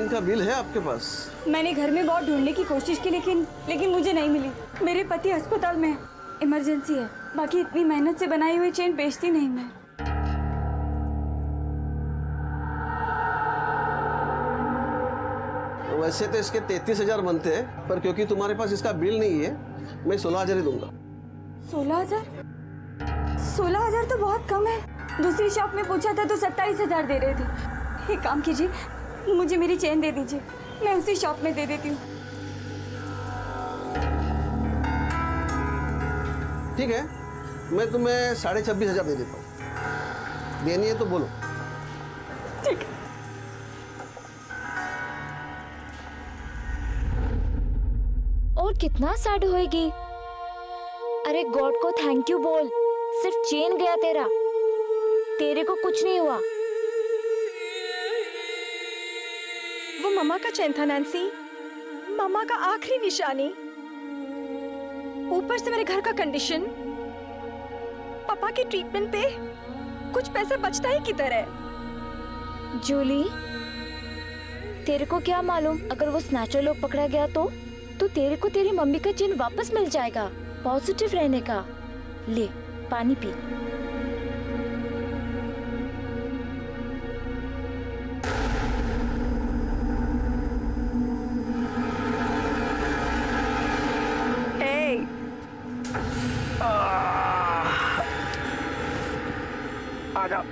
Chain का bill है आपके पास? मैंने घर में बहुत ढूंढने की कोशिश की, लेकिन मुझे नहीं मिली। मेरे पति अस्पताल में है, इमरजेंसी है। बाकी इतनी मेहनत से बनाई हुई चेन बेचती नहीं मैं। वैसे तो इसके 33,000 बनते हैं, पर क्योंकि तुम्हारे पास इसका बिल नहीं है, मैं 16,000 ही दूंगा। 16,000? 16,000 तो बहुत कम है। दूसरी शॉप में पूछा था तो 27,000 दे रहे थे। एक काम कीजिए, मुझे मेरी चेन दे दीजिए, मैं उसी शॉप में दे देती हूँ। ठीक है, मैं तुम्हें 26,500 दे देता हूँ। देनी है तो बोलो। ठीक है। और कितना सैड होएगी। अरे गॉड को थैंक यू बोल, सिर्फ चेन गया तेरा, तेरे को कुछ नहीं हुआ। वो मम्मा का चैन था नैन्सी, मम्मा का आखिरी निशानी। ऊपर से मेरे घर का कंडीशन, पापा के ट्रीटमेंट पे कुछ पैसे बचता ही किधर है। जूली, तेरे को क्या मालूम, अगर वो स्नैचर लोग पकड़ा गया तो तेरे को तेरी मम्मी का चेन वापस मिल जाएगा। पॉजिटिव रहने का। ले पानी पी। आ जाओ।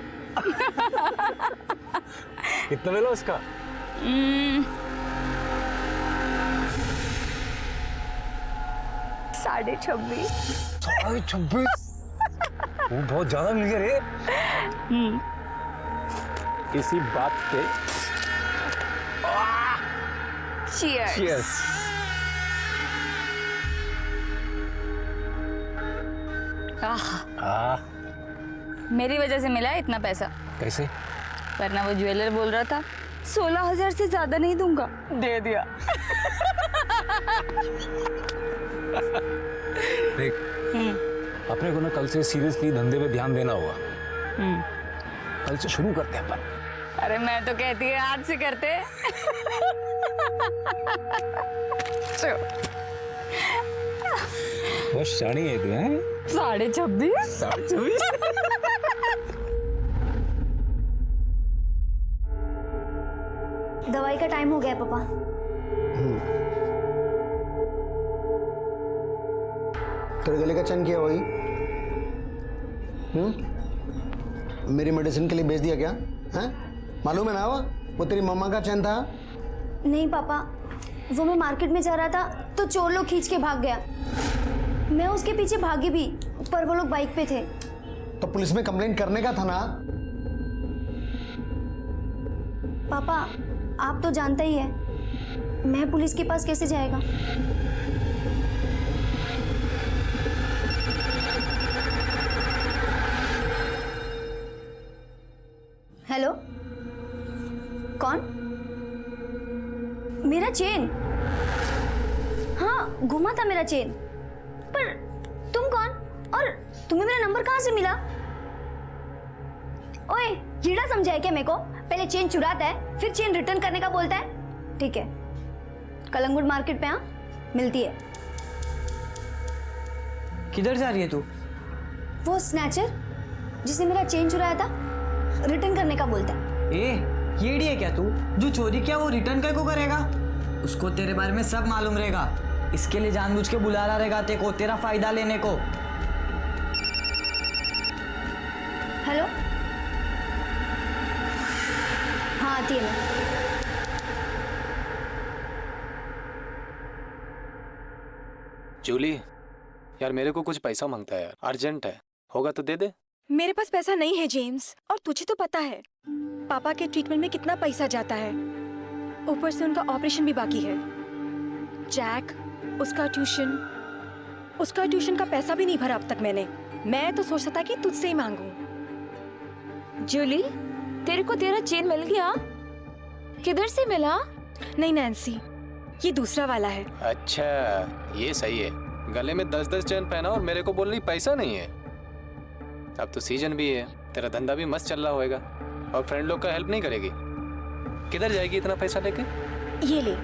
कितना मिला उसका? 26.5। 26.5? वो बहुत ज्यादा मिल गया रे। इसी बात पे Cheers. Cheers. मेरी वजह से मिला है इतना पैसा, कैसे? वरना वो ज्वेलर बोल रहा था 16,000 से ज्यादा नहीं दूंगा। दे दिया। देख, अपने को ना कल से सीरियसली धंधे पे ध्यान देना होगा। कल से शुरू करते हैं अपन। अरे मैं तो कहती है आज से करते। बहुत शानी है तू, हैं? 26.5? 26.5? दवाई का टाइम हो गया पापा। तेरे गले का चैन क्या वही? मेरी मेडिसिन के लिए बेच दिया क्या? हैं? मालूम है ना वो तेरी मम्मा का चैन था। नहीं पापा, वो मैं मार्केट में जा रहा था तो चोर लोग खींच के भाग गया। मैं उसके पीछे भागी भी, पर वो लोग बाइक पे थे। तो पुलिस में कंप्लेंट करने का था ना। पापा आप तो जानता ही है, मैं पुलिस के पास कैसे जाएगा। हेलो, कौन? मेरा चेन? हाँ घुमा था मेरा चेन, पर तुम कौन और तुम्हें मेरा नंबर कहाँ से मिला? ओए हीरा समझा है क्या मेरे को? पहले चेन चुराता है फिर चेन रिटर्न करने का बोलता है। ठीक है, कलंगुट मार्केट पे हाँ मिलती है। किधर जा रही है तू? वो स्नैचर जिसने मेरा चेन चुराया था रिटर्न करने का बोलता है। ये है क्या तू? जो चोरी किया वो रिटर्न कर को करेगा? उसको तेरे बारे में सब मालूम रहेगा, इसके लिए जानबूझ के बुला रहा रहेगा तेरे को, तेरा फायदा लेने को। हेलो, हाँ आती है मैं। जूली, यार मेरे को कुछ पैसा मांगता है यार, अर्जेंट है, होगा तो दे दे। मेरे पास पैसा नहीं है जेम्स, और तुझे तो पता है पापा के ट्रीटमेंट में कितना पैसा जाता है। ऊपर से उनका ऑपरेशन भी बाकी है। जैक, उसका ट्यूशन का पैसा भी नहीं भरा अब तक मैंने। मैं तो सोचता था कि तुझसे ही मांगूं। जूली, तेरे को तेरा चेन मिल गया? किधर से मिला? नहीं नैन्सी, ये दूसरा वाला है। अच्छा ये सही है, गले में 10-10 चेन पहना और मेरे को बोल रही पैसा नहीं है। अब तो सीजन भी है, तेरा धंधा भी मस्त चल रहा होएगा और फ्रेंड लोग का हेल्प नहीं करेगी। किधर जाएगी इतना पैसा लेके? ये ले,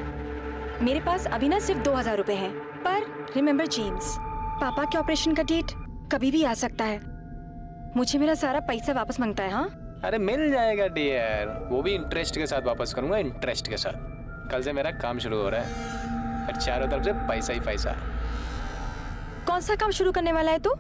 मेरे पास अभी ना सिर्फ 2000 रुपए हैं, पर रिमेम्बर जेम्स, पापा के ऑपरेशन का डेट कभी भी आ सकता है। मुझे मेरा सारा पैसा वापस मांगता है। हाँ, अरे मिल जाएगा डियर, वो भी इंटरेस्ट के साथ वापस करूंगा, इंटरेस्ट के साथ। कल से मेरा काम शुरू हो रहा है और चारों तरफ से पैसा ही पैसा। कौन सा काम शुरू करने वाला है तू?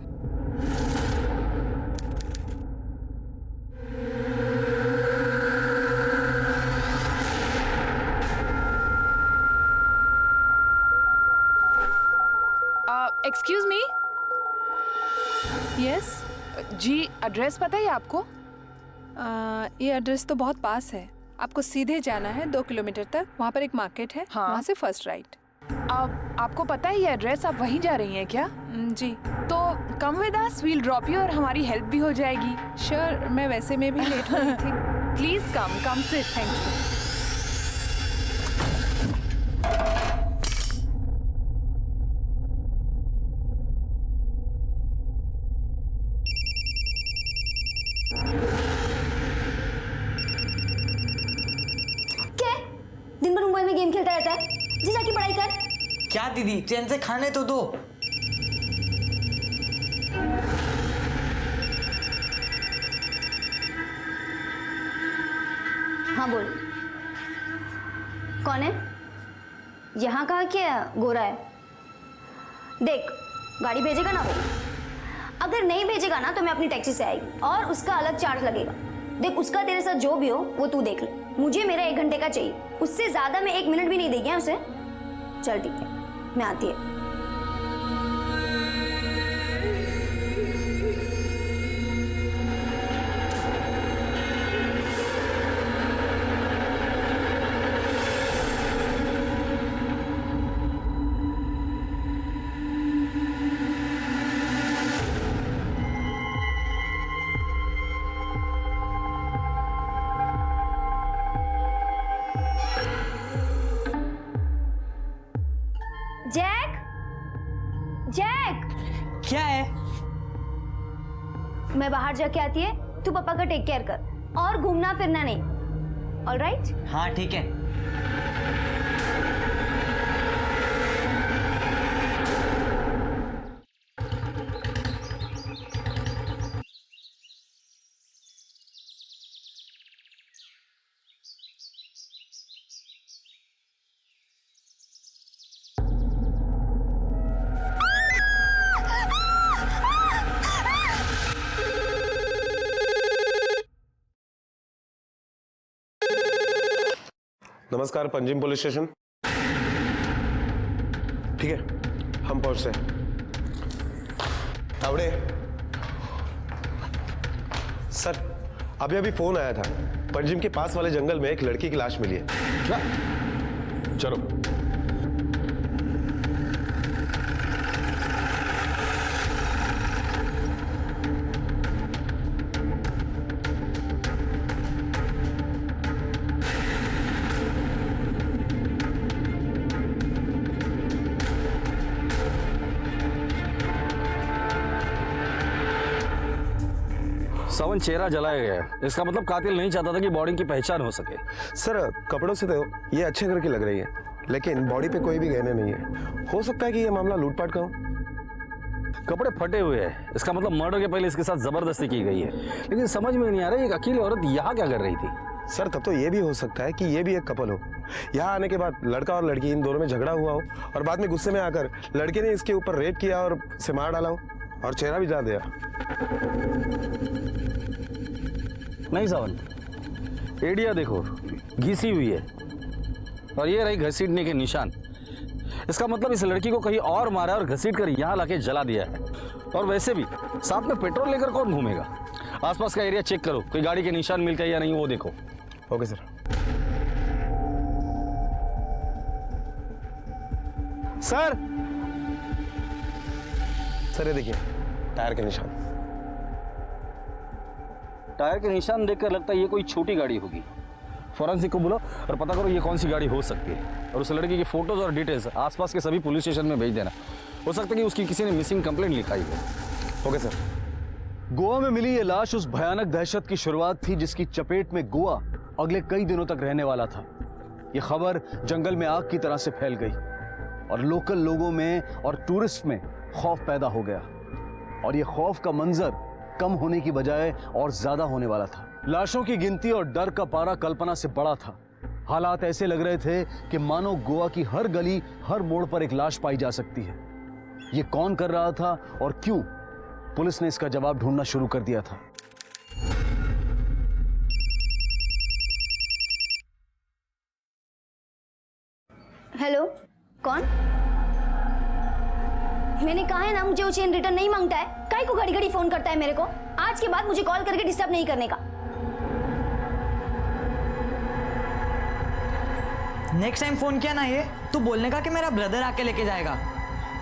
Excuse me. यस जी, एड्रेस पता है आपको? ये एड्रेस तो बहुत पास है, आपको सीधे जाना है 2 किलोमीटर तक, वहाँ पर एक मार्केट है। हाँ। वहाँ से फर्स्ट राइट। आपको पता है ये एड्रेस, आप वहीं जा रही हैं क्या? जी तो come with us, we'll drop you और हमारी हेल्प भी हो जाएगी। श्योर, मैं वैसे में भी लेट हो रही थी। Please come sit. Thank you. क्या दिन भर मोबाइल में गेम खेलता रहता है? जी जाके पढ़ाई कर। क्या दीदी, चैन से खाने तो दो। हाँ बोल, कौन है? यहाँ कहाँ क्या गोरा है? देख, गाड़ी भेजेगा ना वो? अगर नहीं भेजेगा ना तो मैं अपनी टैक्सी से आएगी और उसका अलग चार्ज लगेगा। देख, उसका तेरे साथ जो भी हो वो तू देख ले, मुझे मेरा 1 घंटे का चाहिए, उससे ज्यादा मैं 1 मिनट भी नहीं देगी उसे। चल ठीक है, मैं आती है। जैक, जैक, क्या है? मैं बाहर जाके आती है, तू पापा का टेक केयर कर और घूमना फिरना नहीं। ऑलराइट? हाँ ठीक है। नमस्कार, पंजिम पुलिस स्टेशन। ठीक है, हम पहुंचते हैं। तावड़े सर, अभी फोन आया था, पंजिम के पास वाले जंगल में एक लड़की की लाश मिली है। क्या? चलो। सावन, चेहरा जलाया गया है, इसका मतलब कातिल नहीं चाहता था कि बॉडी की पहचान हो सके। सर, कपड़ों से तो ये अच्छे घर की लग रही है, लेकिन बॉडी पे कोई भी गहने नहीं है। हो सकता है कि ये मामला लूटपाट का हो। कपड़े फटे हुए हैं, इसका मतलब मर्डर के पहले इसके साथ जबरदस्ती की गई है। लेकिन समझ में नहीं आ रहा एक अकेली औरत यहाँ क्या कर रही थी। सर, तब तो ये भी हो सकता है कि ये भी एक कपल हो। यहाँ आने के बाद लड़का और लड़की इन दोनों में झगड़ा हुआ हो और बाद में गुस्से में आकर लड़के ने इसके ऊपर रेप किया और इसे मार डाला हो और चेहरा भी जला दिया। नहीं सावन, एडिया देखो, घिसी हुई है और ये रही घसीटने के निशान। इसका मतलब इस लड़की को कहीं और मारा और घसीट कर यहाँ लाके जला दिया है। और वैसे भी साथ में पेट्रोल लेकर कौन घूमेगा? आसपास का एरिया चेक करो, कोई गाड़ी के निशान मिल गए या नहीं वो देखो। Okay sir. सर, सर ये देखिए, टायर के निशान। टायर के निशान देखकर लगता है ये कोई छोटी गाड़ी होगी। फॉरेंसिक को बुलाओ और पता करो ये कौन सी गाड़ी हो सकती है, और उस लड़की की फोटोज और डिटेल्स आसपास के सभी पुलिस स्टेशन में भेज देना। हो सकता है कि उसकी किसी ने मिसिंग कंप्लेंट लिखाई हो। Okay sir. गोवा में मिली ये लाश उस भयानक दहशत की शुरुआत थी जिसकी चपेट में गोवा अगले कई दिनों तक रहने वाला था। ये खबर जंगल में आग की तरह से फैल गई और लोकल लोगों में और टूरिस्ट में खौफ पैदा हो गया, और ये खौफ का मंजर कम होने की बजाय और ज्यादा होने वाला था। लाशों की गिनती और डर का पारा कल्पना से बड़ा था। हालात ऐसे लग रहे थे कि मानो गोवा की हर गली, हर मोड़ पर एक लाश पाई जा सकती है। ये कौन कर रहा था और क्यों, पुलिस ने इसका जवाब ढूंढना शुरू कर दिया था। हेलो, कौन? मैंने कहा है ना, मुझे वो चेन रिटर्न नहीं मांगता है। काहे को घड़ी घड़ी फोन करता है मेरे को? आज के बाद मुझे कॉल करके डिस्टर्ब नहीं करने का। नेक्स्ट टाइम फोन किया ना ये तो बोलने का कि मेरा ब्रदर आके लेके जाएगा।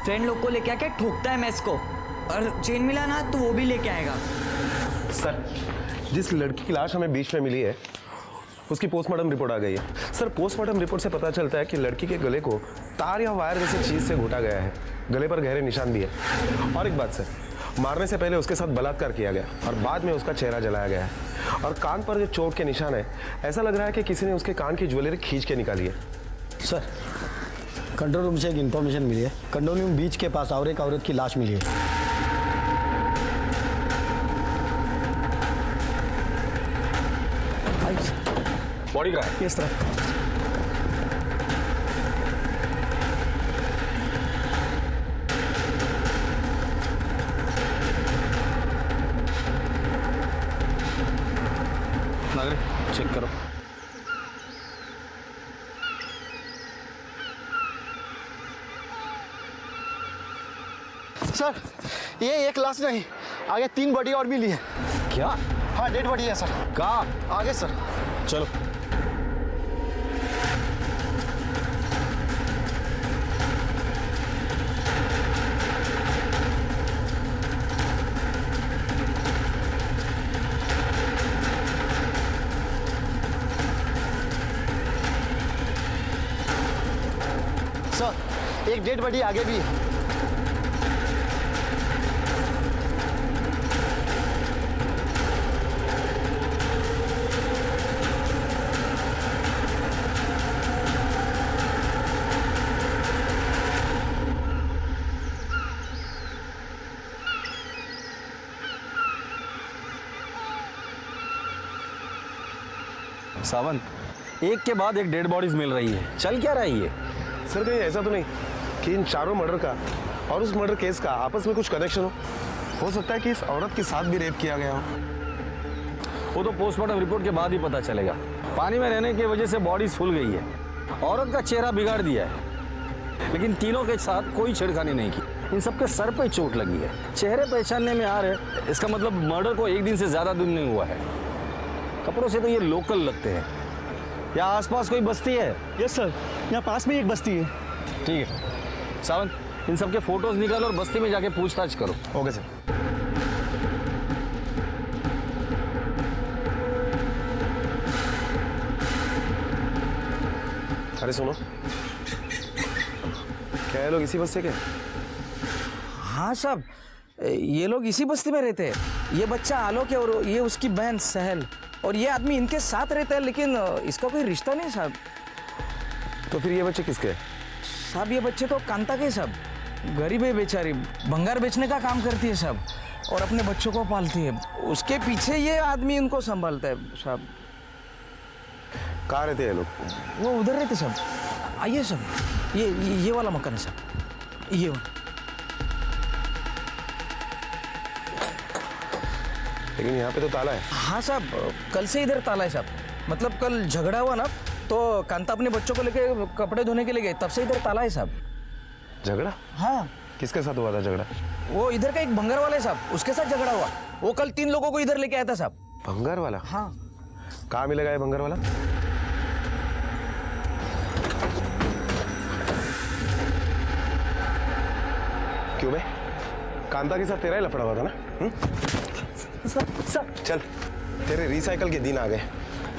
फ्रेंड लोग को लेके आके ठोकता है मैस को, और चेन मिला ना तो वो भी लेके आएगा। सर, जिस लड़की की लाश हमें बीच में मिली है उसकी पोस्टमार्टम रिपोर्ट आ गई है। सर, पोस्टमार्टम रिपोर्ट से पता चलता है कि लड़की के गले को तार या वायर जैसी चीज से घोटा गया है। गले पर गहरे निशान भी है। और एक बात सर, मारने से पहले उसके साथ बलात्कार किया गया और बाद में उसका चेहरा जलाया गया है। और कान पर जो चोट के निशान है, ऐसा लग रहा है कि किसी ने उसके कान की ज्वेलरी खींच के निकाली है। सर, कंट्रोल रूम से एक इन्फॉर्मेशन मिली है। कंडोनियम बीच के पास और एक औरत की लाश मिली है। बॉडी कहाँ है? किस तरह? नागरिक चेक करो। सर, ये एक लाश नहीं, आगे 3 बॉडी और मिली है। क्या? हाँ, डेड बॉडी है सर। कहाँ? आगे सर। चलो। सर, एक डेड बॉडी आगे भी है। सावंत, एक के बाद एक डेड बॉडीज मिल रही है। चल क्या रही है? सर, कहीं ऐसा तो नहीं कि इन चारों मर्डर का और उस मर्डर केस का आपस में कुछ कनेक्शन हो सकता है कि इस औरत के साथ भी रेप किया गया हो। वो तो पोस्टमार्टम रिपोर्ट के बाद ही पता चलेगा। पानी में रहने की वजह से बॉडीज फूल गई है। औरत का चेहरा बिगाड़ दिया है, लेकिन तीनों के साथ कोई छेड़खानी नहीं की। इन सबके सर पे चोट लगी है। चेहरे पहचानने में आ रहे, इसका मतलब मर्डर को एक दिन से ज्यादा दिन नहीं हुआ है। कपड़ों से तो ये लोकल लगते हैं। या आसपास कोई बस्ती है? यस सर, यहाँ पास में एक बस्ती है। ठीक है सावंत, इन सबके फोटोज निकालो और बस्ती में जाके पूछताछ करो। Okay sir. अरे सुनो, क्या ये लोग इसी बस्ती के? हाँ साहब, ये लोग इसी बस्ती में रहते हैं। ये बच्चा आलोक है और ये उसकी बहन सहल, और ये आदमी इनके साथ रहता है, लेकिन इसका कोई रिश्ता नहीं साहब। तो फिर ये बच्चे किसके? साहब, ये बच्चे तो कांता के साहब। गरीब है बेचारी, भंगार बेचने का काम करती है साहब, और अपने बच्चों को पालती है। उसके पीछे ये आदमी इनको संभालता है साहब। कहाँ रहते हैं लोग? वो उधर रहते साहब। आइए साहब, ये वाला मकान है साहब, ये वाला। लेकिन यहाँ पे तो ताला है। हाँ साहब, कल से इधर ताला है साहब। मतलब कल झगड़ा हुआ ना, तो कांता अपने बच्चों को लेके कपड़े धोने के लिए गए, तब से इधर ताला है साहब। झगड़ा? हाँ। किसके साथ हुआ था झगड़ा? वो इधर का एक भंगार वाला है साहब, उसके साथ झगड़ा हुआ। वो कल 3 लोगों को इधर लेके आया था साहब। भंगार वाला? हाँ। कहाँ मिलेगा ये भंगार वाला? क्यों बे? कांता के साथ तेरा ही लफड़ा हुआ था ना? चल, तेरे रिसाइकल के दिन आ गए।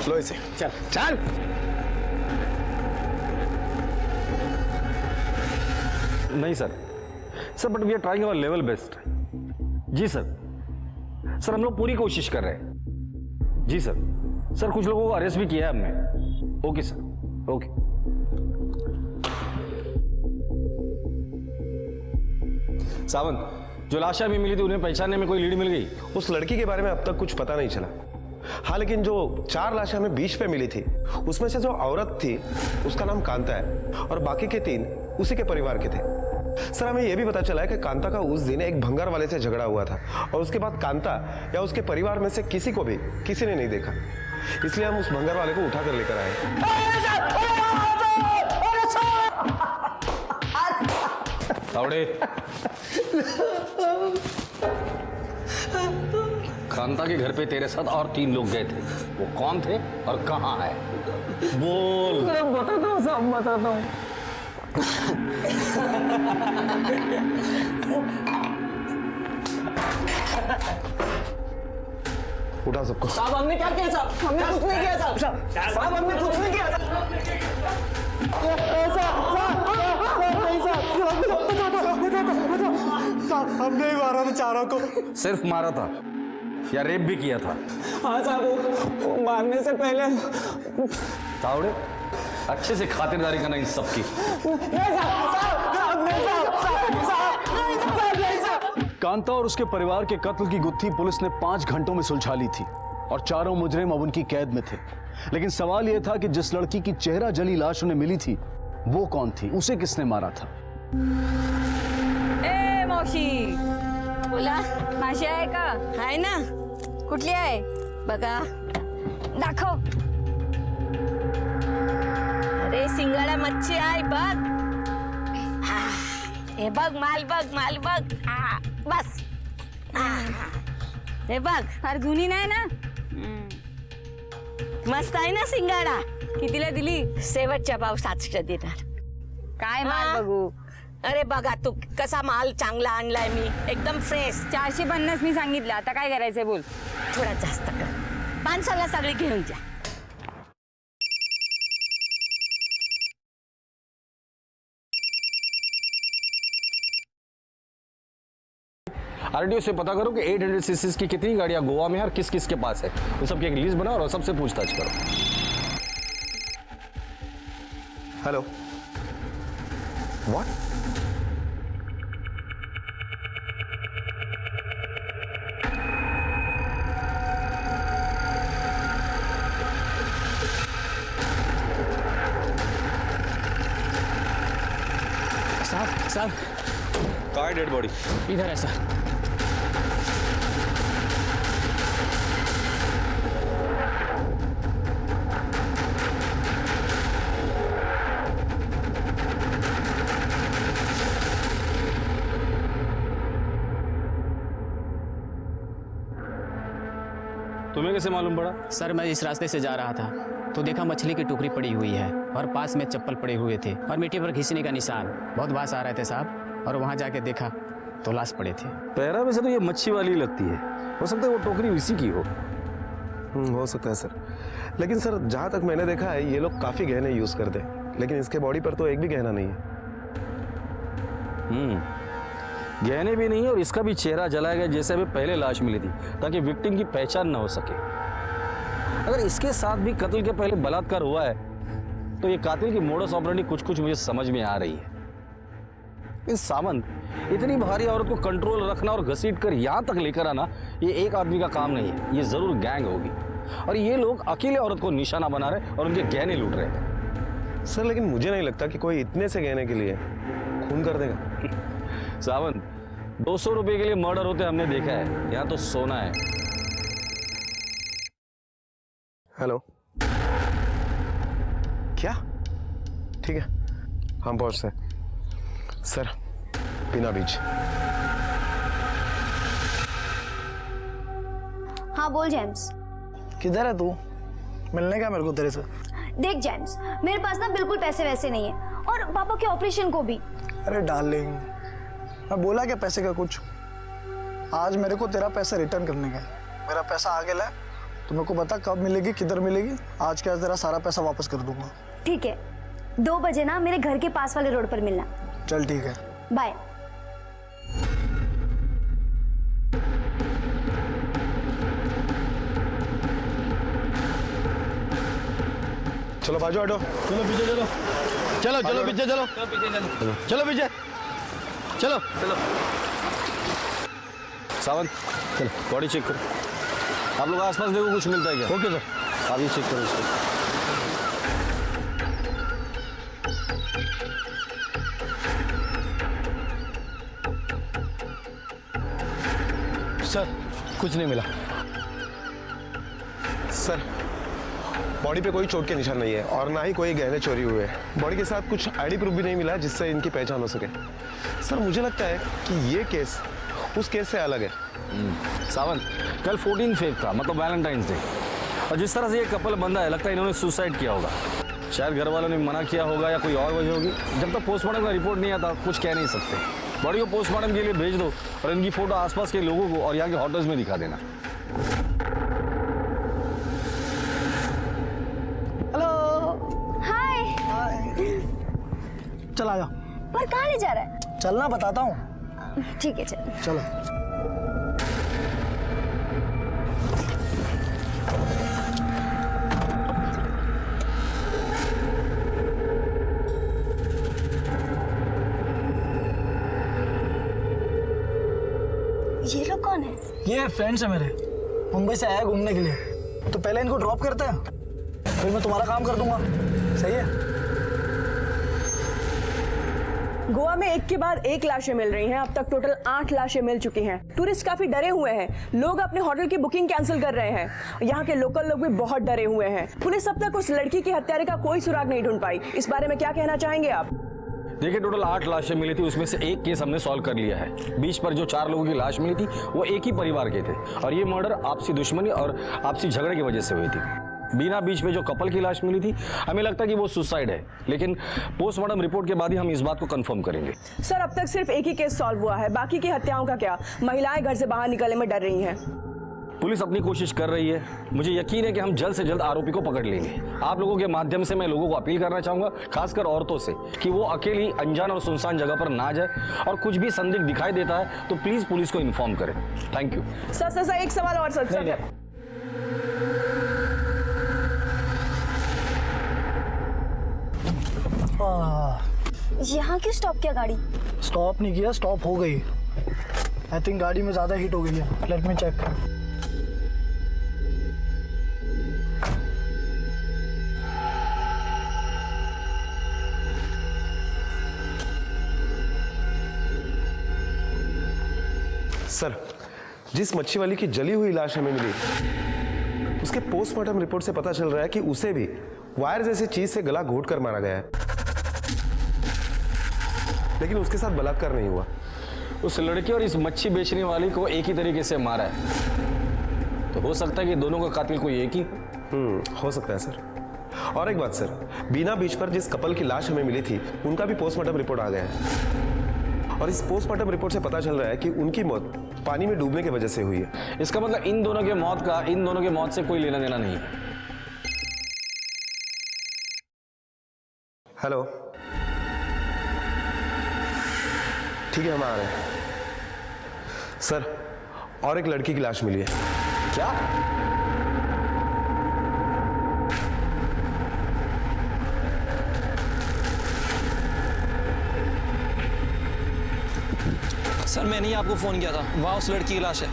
लो इसे। चल चल। नहीं sir, but we are trying our level best. जी सर, हम लोग पूरी कोशिश कर रहे हैं। जी सर, सर कुछ लोगों को अरेस्ट भी किया है हमने। Okay sir, okay. सावंत, जो लाश अभी मिली थी उन्हें पहचानने में कोई लीड मिल गई? उस लड़की के बारे में अब तक कुछ पता नहीं चला। हाँ, लेकिन जो 4 लाशें हमें बीच पे मिली थी उसमें से जो औरत थी उसका नाम कांता है और बाकी के 3 उसी के परिवार के थे। सर, हमें यह भी पता चला है कि कांता का उस दिन एक भंगार वाले से झगड़ा हुआ था और उसके बाद कांता या उसके परिवार में से किसी को भी किसी ने नहीं देखा, इसलिए हम उस भंगार वाले को उठाकर लेकर आए। तावड़े, कांता के घर पे तेरे साथ और 3 लोग गए थे, वो कौन थे और कहाँ है? बोल। बताता हूँ साहब, बताता हूँ। उठा सबको। साहब हमने क्या किया साहब? हमने कुछ नहीं किया साहब। साहब हमने कुछ नहीं किया साहब, हमने ही मारा बेचारों को। सिर्फ मारा था या रेप भी किया था? हाँ साहब, वो मारने से पहले। तावड़े, अच्छे से खातिरदारी करना इन सबकी। कांता और उसके परिवार के कत्ल की गुत्थी पुलिस ने 5 घंटों में सुलझा ली थी और चारों मुजरिम अब उनकी कैद में थे। लेकिन सवाल यह था कि जिस लड़की की चेहरा जली लाश उन्हें मिली थी वो कौन थी, उसे किसने मारा था? ए मावशी, बोला माशी आहे का? आहे ना. कुठली आहे बघा, दाखव. अरे सिंगाडा मच्छी आहे बघ. हे बघ, माल बघ, माल बघ. बस. हे बघ, फार जुनी नाही ना. मस्त आहे ना सिंगाडा. कितीला दिली? शेवटच्या भाव 700 देणार. काय माल बघू? अरे बघा तू कसा माल चांगला आणलाय मी, एकदम फ्रेश. 450 मी सांगितलं, आता काय करायचंय बोल. थोडा जास्त कर. 500ला सगळी घेऊन जा. आरटीओ से पता करो कि 800 सीसी की कितनी गाड़ियां गोवा में है और किस किस के पास है। वो सबकी एक लिस्ट बनाओ और सबसे पूछताछ करो। Hello, what? साहब कहाँ है डेड बॉडी? इधर है सर। तुम्हें कैसे मालूम पड़ा? सर मैं इस रास्ते से जा रहा था तो देखा मछली की टोकरी पड़ी हुई है और पास में चप्पल पड़े हुए थे और मिट्टी पर घिसने का निशान। बहुत बास आ रहे थे साहब, और वहाँ जाके देखा तो लाश पड़े थे। पैरा में से तो ये मच्छी वाली लगती है, हो सकता है वो टोकरी उसी की हो। हो सकता है सर, लेकिन सर जहाँ तक मैंने देखा है ये लोग काफी गहने यूज करते हैं, लेकिन इसके बॉडी पर तो एक भी गहना नहीं है। गहने भी नहीं है और इसका भी चेहरा जलाया गया जैसे अभी पहले लाश मिली थी, ताकि विक्टिम की पहचान ना हो सके। अगर इसके साथ भी कत्ल के पहले बलात्कार हुआ है तो ये कातिल की मोडस ऑपरेंडी कुछ मुझे समझ में आ रही है। इस सावंत, इतनी भारी औरत को कंट्रोल रखना और घसीट कर यहां तक लेकर आना ये एक आदमी का काम नहीं है, ये जरूर गैंग होगी और ये लोग अकेले औरत को निशाना बना रहे और उनके गहने लूट रहे हैं। सर लेकिन मुझे नहीं लगता कि कोई इतने से गहने के लिए खून कर देगा। सावंत, 200 रुपए के लिए मर्डर होते हमने देखा है, यहाँ तो सोना है। हेलो, क्या? ठीक है, हम पहुंचते हैं। सर, पीना बीच। हाँ बोल जेम्स। किधर है तू? मिलने का मेरे को तेरे से। देख जेम्स, मेरे पास ना बिल्कुल पैसे वैसे नहीं है, और पापा के ऑपरेशन को भी। अरे डार्लिंग, मैं बोला क्या पैसे का कुछ? आज मेरे को तेरा पैसा रिटर्न करने का है। मेरा पैसा आगे ला, तो मेरे को बता कब मिलेगी, किधर मिलेगी। आज क्या तेरा सारा पैसा वापस कर दूंगा। ठीक है, 2 बजे ना मेरे घर के पास वाले रोड पर मिलना। चल ठीक है, बाय। चलो बाजू हटो। चलो पीछे चलो, चलो चलो पीछे चलो, चलो पीछे चलो चलो। सावंत चलो बॉडी चेक करो। आप लोग आसपास देखो कुछ मिलता है क्या? ओके सर, आप ये चेक करो इसको। सर कुछ नहीं मिला। सर बॉडी पे कोई चोट के निशान नहीं है और ना ही कोई गहने चोरी हुए हैं। बॉडी के साथ कुछ आईडी प्रूफ भी नहीं मिला जिससे इनकी पहचान हो सके। सर मुझे लगता है कि ये केस उस केस से अलग है। सावंत कल 14 फेब था, मतलब वैलेंटाइंस डे, और जिस तरह से ये कपल बंधा है लगता है इन्होंने सुसाइड किया होगा। शायद घर वालों ने मना किया होगा या कोई और वजह होगी। जब तक पोस्टमार्टम का रिपोर्ट नहीं आता कुछ कह नहीं सकते। बॉडी को पोस्टमार्टम के लिए भेज दो और इनकी फोटो आसपास के लोगों को और यहाँ के होटल्स में दिखा देना। हेलो। हाय। चल आजा। पर कहाँ ले जा रहा है? चलना बताता हूँ। ठीक है चल। चलो। ये लोग कौन है? ये फ्रेंड्स है मेरे, मुंबई से आया घूमने के लिए। तो पहले इनको ड्रॉप करते हैं, फिर मैं तुम्हारा काम कर दूंगा। सही है? गोवा में एक के बाद एक लाशें मिल रही हैं। अब तक टोटल 8 लाशें मिल चुकी हैं। टूरिस्ट काफी डरे हुए हैं। लोग अपने होटल की बुकिंग कैंसिल कर रहे हैं। यहाँ के लोकल लोग भी बहुत डरे हुए हैं। पुलिस अब तक उस लड़की के हत्यारे का कोई सुराग नहीं ढूंढ पाई। इस बारे में क्या कहना चाहेंगे आप? देखिए टोटल 8 लाशें मिली थी, उसमें से एक केस हमने सॉल्व कर लिया है। बीच पर जो 4 लोगों की लाश मिली थी वो एक ही परिवार के थे और ये मर्डर आपसी दुश्मनी और आपसी झगड़े की वजह से हुई थी। बीना बीच में जो कपल की लाश मिली थी हमें लगता है कि वो सुसाइड है, लेकिन पोस्टमार्टम रिपोर्ट के बाद ही हम इस बात को कंफर्म करेंगे। सर अब तक सिर्फ एक ही केस सॉल्व हुआ है, बाकी की हत्याओं का क्या? महिलाएं घर से बाहर निकलने में डर रही हैं। पुलिस अपनी कोशिश कर रही है। मुझे यकीन है कि हम जल्द से जल्द आरोपी को पकड़ लेंगे। आप लोगों के माध्यम से मैं लोगों को अपील करना चाहूंगा, खासकर औरतों से, कि वो अकेली अनजान और सुनसान जगह पर ना जाए और कुछ भी संदिग्ध दिखाई देता है तो प्लीज पुलिस को इन्फॉर्म करें। Thank you. सर एक सवाल और सर। यहाँ क्यों स्टॉप किया गाड़ी? स्टॉप नहीं किया, स्टॉप हो गई। आई थिंक गाड़ी में ज्यादा हीट हो गई है। Let me check. सर जिस मच्छी वाली की जली हुई लाश हमें मिली उसके पोस्टमार्टम रिपोर्ट से पता चल रहा है कि उसे भी वायर जैसी चीज से गला घोट कर मारा गया है, लेकिन उसके साथ बलात्कार नहीं हुआ। उस लड़की और इस मच्छी बेचने वाली को एक ही तरीके से मारा है, तो हो सकता है कि दोनों का कातिल कोई एक ही हो सकता है सर। और एक बात सर, बीना बीच पर जिस कपल की लाश हमें मिली थी उनका भी पोस्टमार्टम रिपोर्ट आ गया है और इस पोस्टमार्टम रिपोर्ट से पता चल रहा है कि उनकी मौत पानी में डूबने की वजह से हुई है। इसका मतलब इन दोनों के मौत से कोई लेना देना नहीं है। हेलो, ठीक है हम आ रहे हैं। सर और एक लड़की की लाश मिली है। क्या? सर मैंने ही आपको फोन किया था, वहां उस लड़की की लाश है।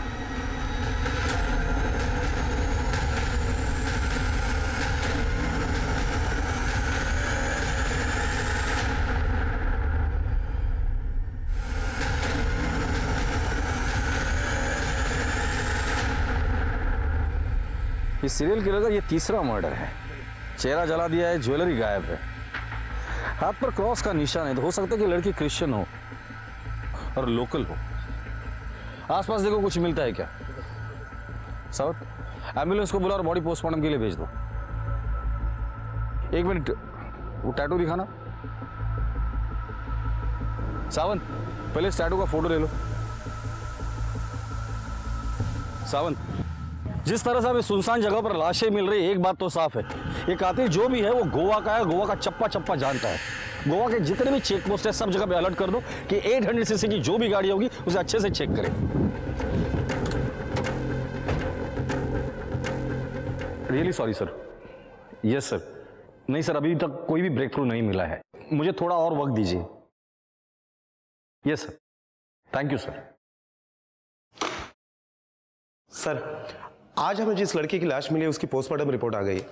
इस सीरियल किलर का ये तीसरा मर्डर है। चेहरा जला दिया है, ज्वेलरी गायब है, हाथ पर क्रॉस का निशान है, तो हो सकता है कि लड़की क्रिश्चियन हो और लोकल हो। आसपास देखो कुछ मिलता है क्या? सावंत एम्बुलेंस को बुला और बॉडी पोस्टमार्टम के लिए भेज दो। एक मिनट, वो टैटू दिखाना। सावंत पहले इस टैटू का फोटो ले लो। सावंत जिस तरह से हमें सुनसान जगह पर लाशें मिल रही है, एक बात तो साफ है, ये कातिल जो भी है वो गोवा का है, गोवा का चप्पा चप्पा जानता है। गोवा के जितने भी चेक पोस्ट है सब जगह पे अलर्ट कर दो कि 800 सीसी की जो भी गाड़ी होगी उसे अच्छे से चेक करें। Really sorry sir. Yes sir, नहीं सर, अभी तक कोई भी ब्रेक थ्रू नहीं मिला है, मुझे थोड़ा और वक्त दीजिए। Yes sir, thank you sir. Sir, आज हमें जिस लड़की की लाश मिली है उसकी पोस्टमार्टम रिपोर्ट आ गई है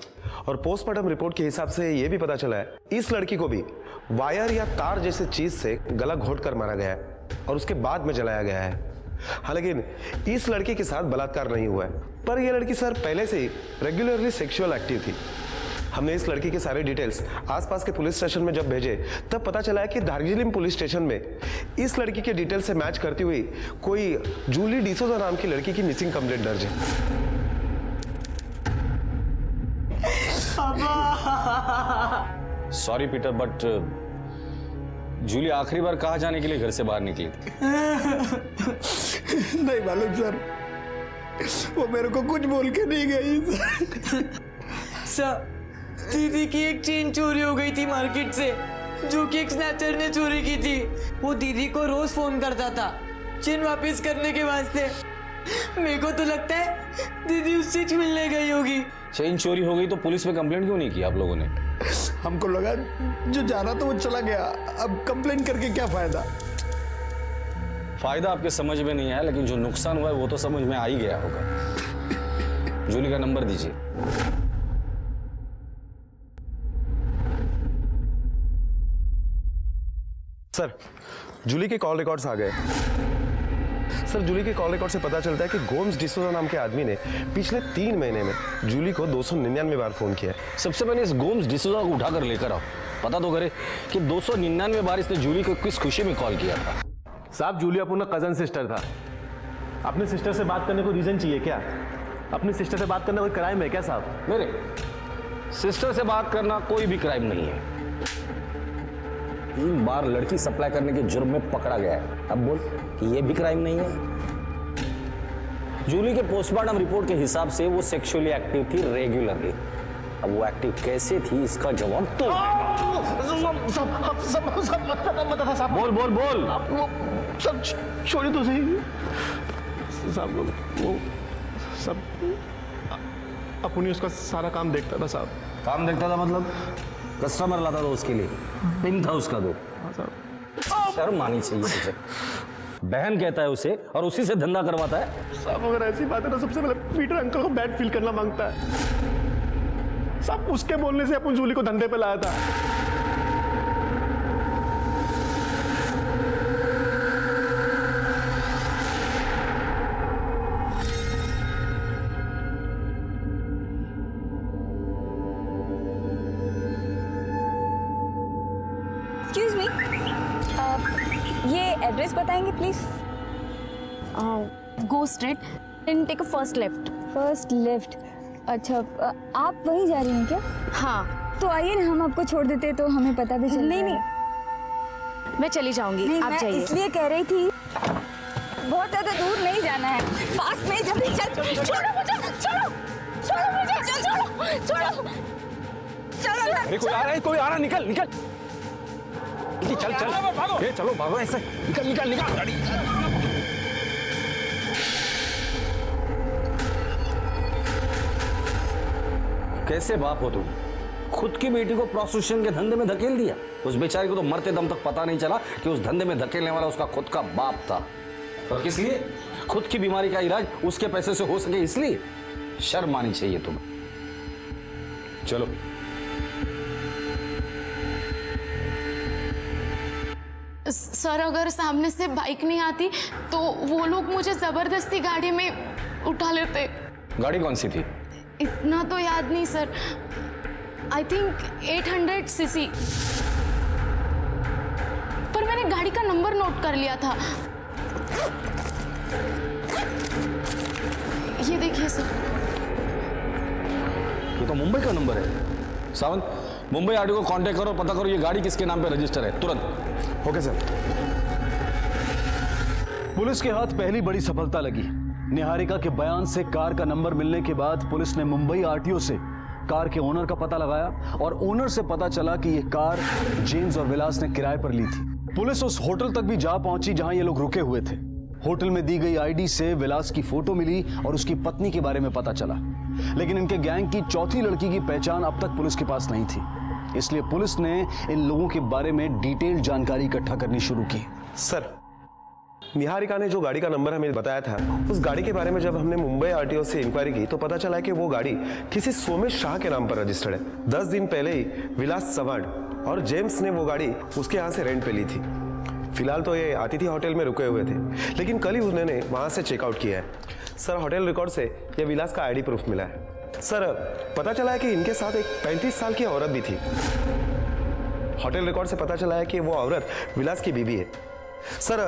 और पोस्टमार्टम रिपोर्ट के हिसाब से ये भी पता चला है इस लड़की को भी वायर या तार जैसे चीज से गला घोट कर मारा गया है और उसके बाद में जलाया गया है। हालांकि इस लड़की के साथ बलात्कार नहीं हुआ है, पर यह लड़की सर पहले से ही रेगुलरली सेक्सुअल एक्टिव थी। हमने इस लड़की के सारे डिटेल्स आसपास के पुलिस स्टेशन में जब भेजे तब पता चला है कि दार्जिलिंग पुलिस स्टेशन में इस लड़की के डिटेल्स से मैच करती हुई कोई जूली डिसोजा नाम की लड़की की मिसिंग कंप्लेंट दर्ज है। सॉरी पीटर, बट जूली आखिरी बार कहाँ जाने के लिए घर से बाहर निकली थी? नहीं मालूम सर, वो मेरे को कुछ बोल के नहीं गई। सर, दीदी की एक चेन चोरी हो गई थी मार्केट से, जो कि एक स्नैचर ने चोरी की थी। वो दीदी को रोज फोन करता था चेन वापस करने के वास्ते। मेरे को तो लगता है दीदी उससे मिलने गई होगी। चेन चोरी हो गई तो पुलिस में कंप्लेंट क्यों नहीं की आप लोगों ने? हमको लगा जो जाना तो वो चला गया, अब कंप्लेंट करके क्या फायदा। फायदा आपके समझ में नहीं आया, लेकिन जो नुकसान हुआ है वो तो समझ में आ ही गया होगा। जूली का नंबर दीजिए। सर, जूली के कॉल रिकॉर्ड्स आ गए। सर, जूली के कॉल रिकॉर्ड से पता चलता है कि गोम्स डिसोजा नाम के आदमी ने पिछले 3 महीने में जूली को 299 बार फोन किया है। सबसे पहले इस गोम्स डिसोजा को उठाकर लेकर आओ, पता तो करे कि 299 बार इसने जूली को किस खुशी में कॉल किया था। साहब, जूली अपना कजन सिस्टर था। अपने सिस्टर से बात करने को रीजन चाहिए क्या? अपनी सिस्टर से बात करना कोई क्राइम है क्या साहब? मेरे सिस्टर से बात करना कोई भी क्राइम नहीं है। 3 बार लड़की सप्लाई करने के जुर्म में पकड़ा गया है, अब बोल कि ये भी क्राइम नहीं है? जूली के पोस्टमार्टम रिपोर्ट के हिसाब से वो सेक्सुअली एक्टिव थी रेगुलरली। अब वो एक्टिव कैसे थी इसका जवाब तो बोल बोल बोल। वो सब छोड़ी तो सही साहब, वो सब अपनी उसका सारा काम देखता था साहब। काम देखता था मतलब कस्टमर लाता था उसके लिए, पिन था उसका दो। शर्म आनी चाहिए तुझे। बहन कहता है उसे और उसी से धंधा करवाता है। साहब, अगर ऐसी बात है तो सबसे पहले पीटर अंकल को बैड फील करना मांगता है साहब। उसके बोलने से अपन जूली को धंधे पे लाया था। एक्सक्यूज मी, ये एड्रेस बताएंगे please? Go straight and take a first left. First left, अच्छा आप वहीं जा रही हैं क्या? हाँ। तो आइए ना, हम आपको छोड़ देते तो हमें पता भी चल। नहीं, मैं चली जाऊंगी, आप जाइए। इसलिए कह रही थी बहुत ज्यादा दूर नहीं जाना है, पास में। जल्दी चल, छोड़ो मुझे, छोड़ो मुझे, छोड़ो। अरे कोई आ रहा है, निकल चल भागो। ये चलो भागो, ऐसे निकल गाड़ी। कैसे बाप हो तुम? खुद की बेटी को प्रोस्टिट्यूशन के धंधे में धकेल दिया। उस बेचारी को तो मरते दम तक पता नहीं चला कि उस धंधे में धकेलने वाला उसका खुद का बाप था। और किस लिए? खुद की बीमारी का इलाज उसके पैसे से हो सके इसलिए। शर्म आनी चाहिए तुम्हें। चलो। सर, अगर सामने से बाइक नहीं आती तो वो लोग मुझे जबरदस्ती गाड़ी में उठा लेते। गाड़ी कौन सी थी? इतना तो याद नहीं सर, आई थिंक 800 सीसी, पर मैंने गाड़ी का नंबर नोट कर लिया था। ये देखिए सर। ये तो मुंबई का नंबर है। सावंत, मुंबई आरटीओ को कांटेक्ट करो, पता करो ये गाड़ी किसके नाम पे रजिस्टर है, तुरंत। Okay sir. पुलिस के हाथ पहली बड़ी सफलता लगी। निहारिका के बयान से कार का नंबर मिलने के बाद पुलिस ने मुंबई आरटीओ से कार के ओनर का पता लगाया और ओनर से पता चला कि यह कार जेम्स और विलास ने किराए पर ली थी। पुलिस उस होटल तक भी जा पहुंची जहां ये लोग रुके हुए थे। होटल में दी गई आईडी से विलास की फोटो मिली और उसकी पत्नी के बारे में पता चला, लेकिन इनके गैंग की चौथी लड़की की पहचान अब तक पुलिस के पास नहीं थी। इसलिए पुलिस ने इन लोगों के बारे में डिटेल जानकारी इकट्ठा करनी शुरू की। सर, निहारिका ने जो गाड़ी का नंबर हमें बताया था, उस गाड़ी के बारे में जब हमने मुंबई आरटीओ से इंक्वायरी की तो पता चला कि वो गाड़ी किसी सोमेश शाह के नाम पर रजिस्टर्ड है। 10 दिन पहले ही विलास चव्हाण और जेम्स ने वो गाड़ी उसके यहाँ से रेंट पे ली थी। फिलहाल तो ये अतिथि होटल में रुके हुए थे, लेकिन कल ही उन्होंने वहाँ से चेकआउट किया है। सर, होटल रिकॉर्ड से ये विलास का आईडी प्रूफ मिला है। सर, पता चला है कि इनके साथ एक 35 साल की औरत भी थी। होटल रिकॉर्ड से पता चला है कि वो औरत विलास की बीवी है। सर,